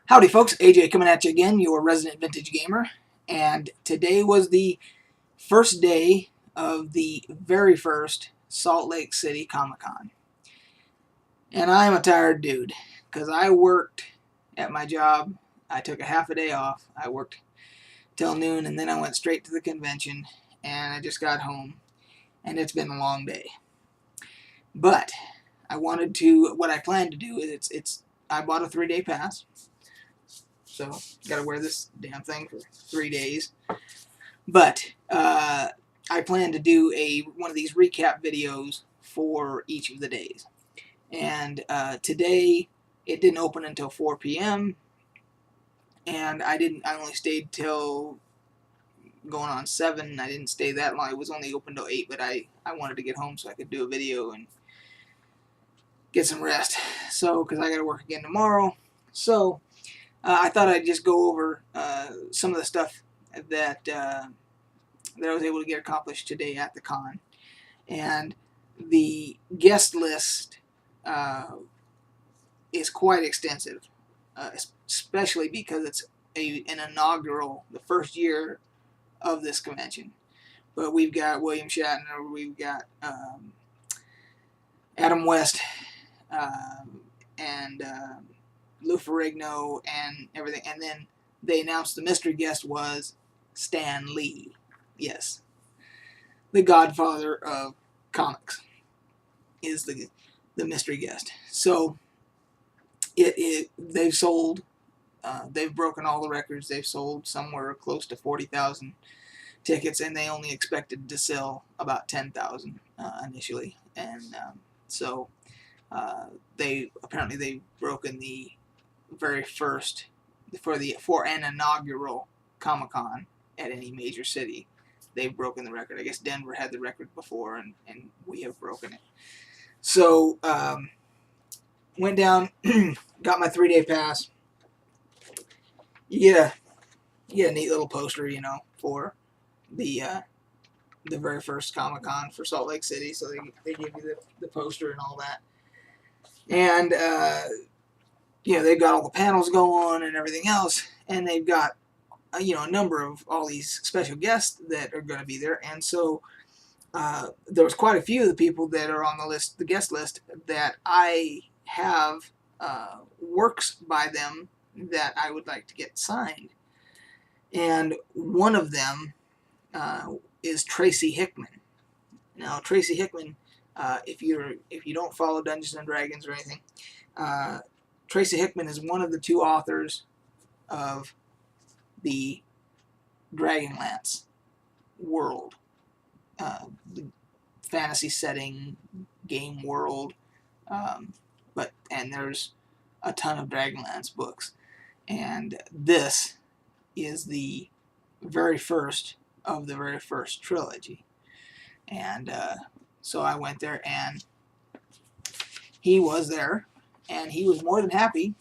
Howdy folks, AJ coming at you again, your resident vintage gamer, and today was the first day of the very first Salt Lake City ComicCon. And I'm a tired dude, because I worked at my job. I took a half a day off. I worked till noon, and then I went straight to the convention, and I just got home, and it's been a long day. But what I planned to do is I bought a 3-day pass. So, got to wear this damn thing for 3 days. But I plan to do one of these recap videos for each of the days. And today, it didn't open until 4 p.m. And I only stayed till going on 7. I didn't stay that long. It was only open till 8, but I wanted to get home so I could do a video and get some rest. So, because I got to work again tomorrow. So, I thought I'd just go over some of the stuff that I was able to get accomplished today at the con. And the guest list is quite extensive, especially because it's an inaugural, the first year of this convention. But we've got William Shatner, we've got Adam West, and Lou Ferrigno and everything, and then they announced the mystery guest was Stan Lee. Yes, the godfather of comics is the mystery guest. So they've sold, they've broken all the records. They've sold somewhere close to 40,000 tickets, and they only expected to sell about 10,000 initially, and so they've broken the very first for an inaugural Comic-Con at any major city. They've broken the record. I guess Denver had the record before, and we have broken it. So went down, got my 3-day pass. You get a neat little poster, for the very first Comic-Con for Salt Lake City. So they give you the poster and all that. And they've got all the panels going and everything else, and they've got a number of all these special guests that are going to be there. And so there was quite a few of the people that are on the guest list, that I have works by them that I would like to get signed. And one of them is Tracy Hickman. Now, Tracy Hickman, if you don't follow Dungeons and Dragons or anything, Tracy Hickman is one of the 2 authors of the Dragonlance world, the fantasy setting game world, and there's a ton of Dragonlance books, and this is the very first of the very first trilogy. And so I went there, and he was there, and he was more than happy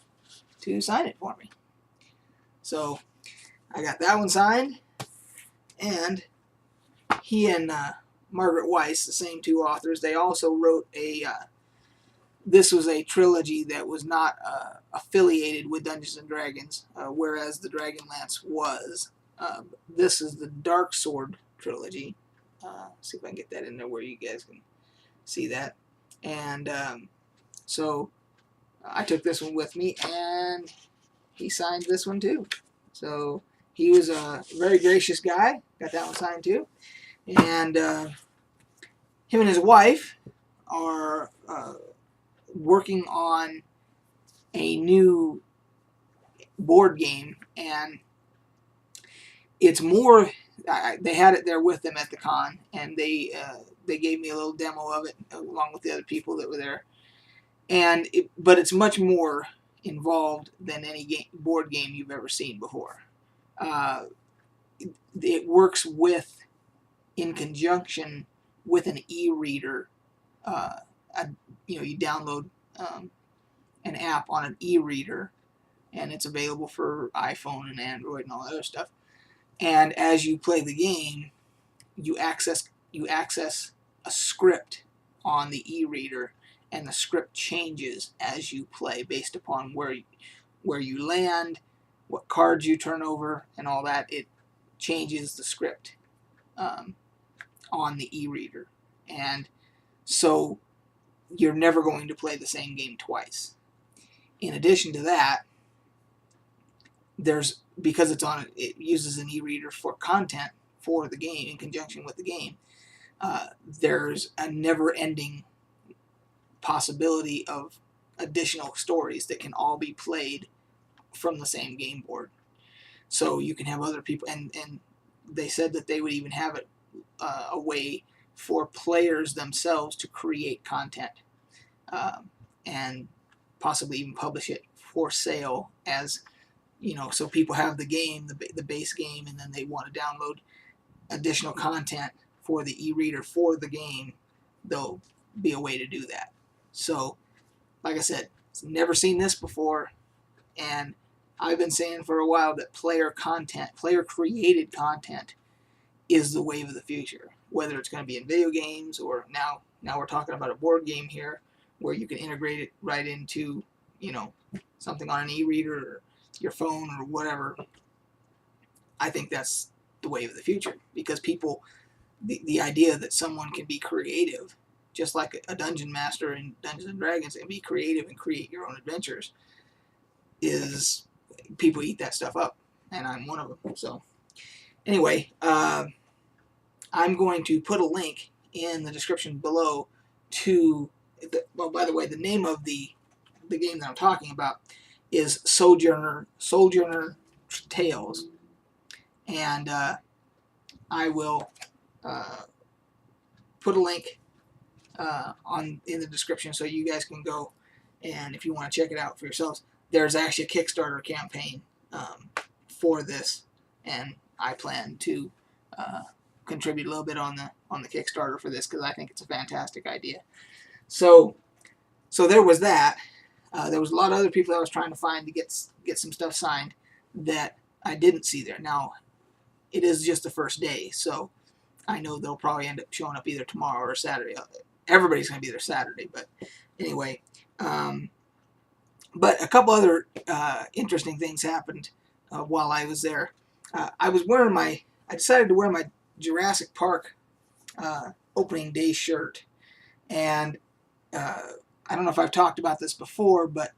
to sign it for me. So I got that one signed, and he and Margaret Weiss, the same 2 authors, they also wrote this was a trilogy that was not affiliated with Dungeons and Dragons, whereas the Dragonlance was. This is the Dark Sword trilogy. See if I can get that in there where you guys can see that. And so I took this one with me, and he signed this one too. So he was a very gracious guy. Got that one signed too. And him and his wife are working on a new board game, and it's more. They had it there with them at the con, and they gave me a little demo of it along with the other people that were there. But it's much more involved than any board game you've ever seen before. It works in conjunction with an e-reader. You download an app on an e-reader, and it's available for iPhone and Android and all that other stuff. And as you play the game, you access a script on the e-reader, and the script changes as you play based upon where you land, what cards you turn over, and all that. It changes the script on the e-reader. And so you're never going to play the same game twice. In addition to that, because it uses an e-reader for content for the game in conjunction with the game, there's a never-ending possibility of additional stories that can all be played from the same game board. So you can have other people, and they said that they would even have it a way for players themselves to create content and possibly even publish it for sale as, so people have the game, the base game, and then they want to download additional content for the e-reader for the game. There'll be a way to do that. So, like I said, never seen this before, and I've been saying for a while that player-created content is the wave of the future. Whether it's going to be in video games, or now we're talking about a board game here, where you can integrate it right into, something on an e-reader or your phone or whatever. I think that's the wave of the future, because people, the idea that someone can be creative, just like a dungeon master in Dungeons and Dragons, and be creative and create your own adventures, is, people eat that stuff up, and I'm one of them. So anyway, I'm going to put a link in the description below to, by the way, the name of the game that I'm talking about is Sojourner Tales, and I will put a link in the description so you guys can go, and if you want to check it out for yourselves. There's actually a Kickstarter campaign for this, and I plan to contribute a little bit on the Kickstarter for this, because I think it's a fantastic idea. So there was that. There was a lot of other people I was trying to find to get some stuff signed that I didn't see there. Now, it is just the first day, so I know they'll probably end up showing up either tomorrow or Saturday. Everybody's going to be there Saturday, but anyway. But a couple other interesting things happened while I was there. I decided to wear my Jurassic Park opening day shirt, and I don't know if I've talked about this before, but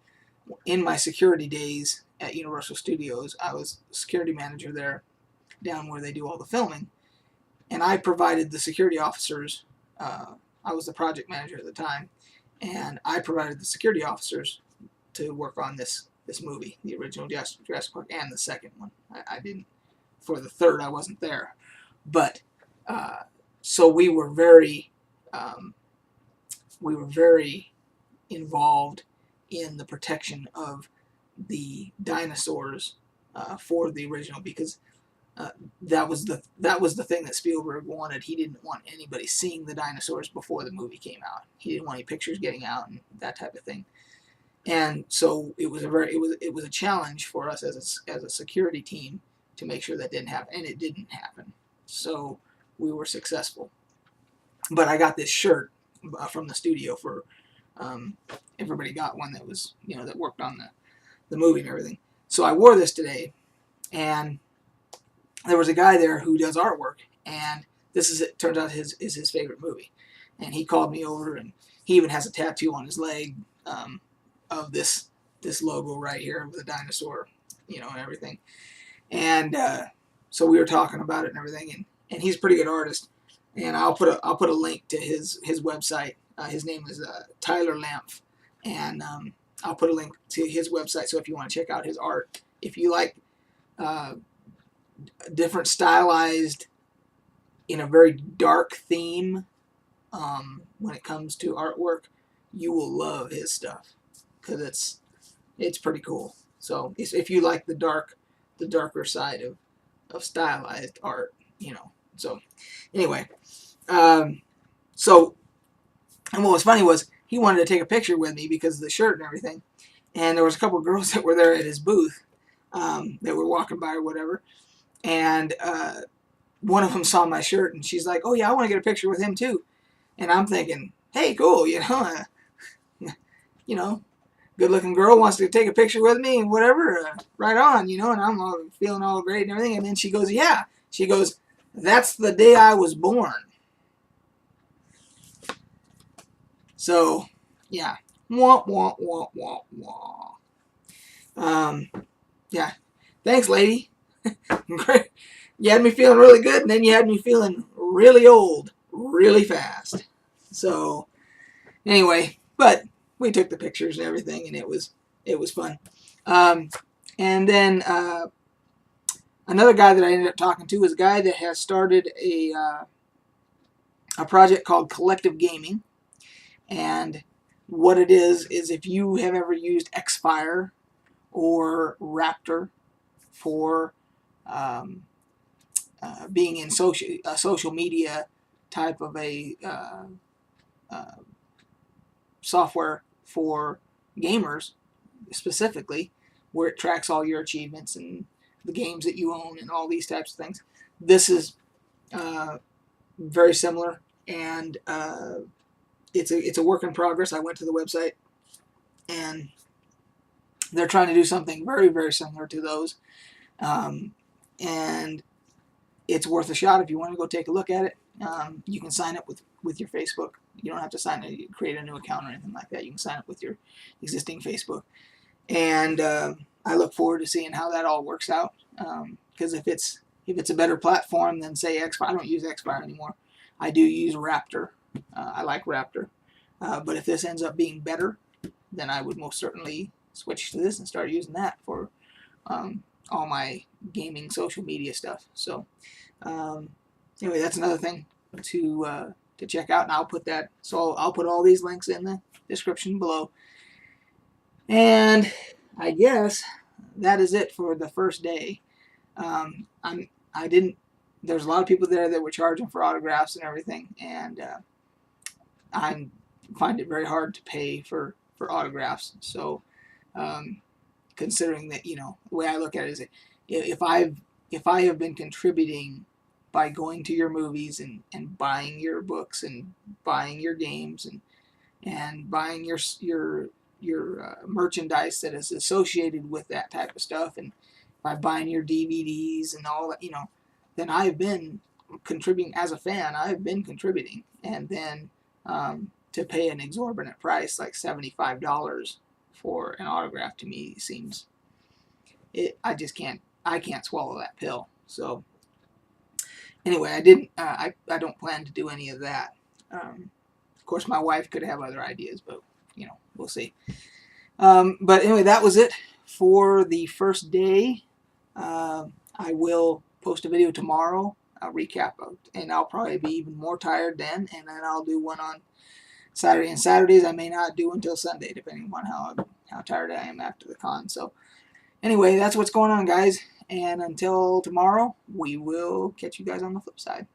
in my security days at Universal Studios, I was security manager there, down where they do all the filming, and I provided the security officers, I was the project manager at the time, and I provided the security officers to work on this movie, the original Jurassic Park, and the second one. I didn't, for the third, I wasn't there, but so we were very involved in the protection of the dinosaurs for the original, because that was the thing that Spielberg wanted. He didn't want anybody seeing the dinosaurs before the movie came out. He didn't want any pictures getting out and that type of thing. And so it was a challenge for us as a security team to make sure that didn't happen, and it didn't happen. So we were successful. But I got this shirt from the studio for everybody got one that was, that worked on the movie and everything. So I wore this today, and there was a guy there who does artwork, and it turns out is his favorite movie. And he called me over, and he even has a tattoo on his leg of this logo right here with a dinosaur, and everything. And so we were talking about it and everything, and he's a pretty good artist. And I'll put a link to his website. His name is Tyler Lampf, and I'll put a link to his website. So if you want to check out his art, if you like different stylized in a very dark theme when it comes to artwork, you will love his stuff, because it's pretty cool. So if you like the darker side of stylized art, So anyway, and what was funny was he wanted to take a picture with me because of the shirt and everything, and there was a couple of girls that were there at his booth that were walking by or whatever, and one of them saw my shirt, and she's like, "Oh yeah, I want to get a picture with him too." And I'm thinking, "Hey, cool, good-looking girl wants to take a picture with me and whatever, right on, you know, and I'm all feeling all great and everything. And then she goes, yeah. She goes, that's the day I was born. So, yeah. Wah, wah, wah, wah, wah. Yeah. Thanks, lady. Great. You had me feeling really good, and then you had me feeling really old really fast. So, anyway, but we took the pictures and everything, and it was fun. And then another guy that I ended up talking to is a guy that has started a project called Collective Gaming, and what it is if you have ever used Xfire or Raptor for being in social media type of a software for gamers specifically, where it tracks all your achievements and the games that you own and all these types of things. This is very similar, and it's a work in progress. I went to the website, and they're trying to do something very, very similar to those, and it's worth a shot if you want to go take a look at it. You can sign up with your Facebook. You don't have to create a new account or anything like that. You can sign up with your existing Facebook. And I look forward to seeing how that all works out. Because if it's a better platform than, say, Xfire, I don't use Xfire anymore. I do use Raptor. I like Raptor. But if this ends up being better, then I would most certainly switch to this and start using that for all my gaming social media stuff. So anyway, that's another thing to check out, and I'll put that. So I'll put all these links in the description below. And I guess that is it for the first day. There's a lot of people there that were charging for autographs and everything, and I find it very hard to pay for autographs. So considering that, you know, the way I look at it is that if I have been contributing by going to your movies and buying your books and buying your games and buying your merchandise that is associated with that type of stuff, and by buying your DVDs and all that, you know, then I've been contributing as a fan. I've been contributing, and then to pay an exorbitant price like $75 for an autograph, to me seems I can't swallow that pill. So anyway, I don't plan to do any of that. Of course, my wife could have other ideas, but you know, we'll see. But anyway, that was it for the first day. I will post a video tomorrow, a recap of, and I'll probably be even more tired then, and then I'll do one on Saturday. And Saturdays I may not do until Sunday, depending on how tired I am after the con. So anyway, that's what's going on, guys. And until tomorrow, we will catch you guys on the flip side.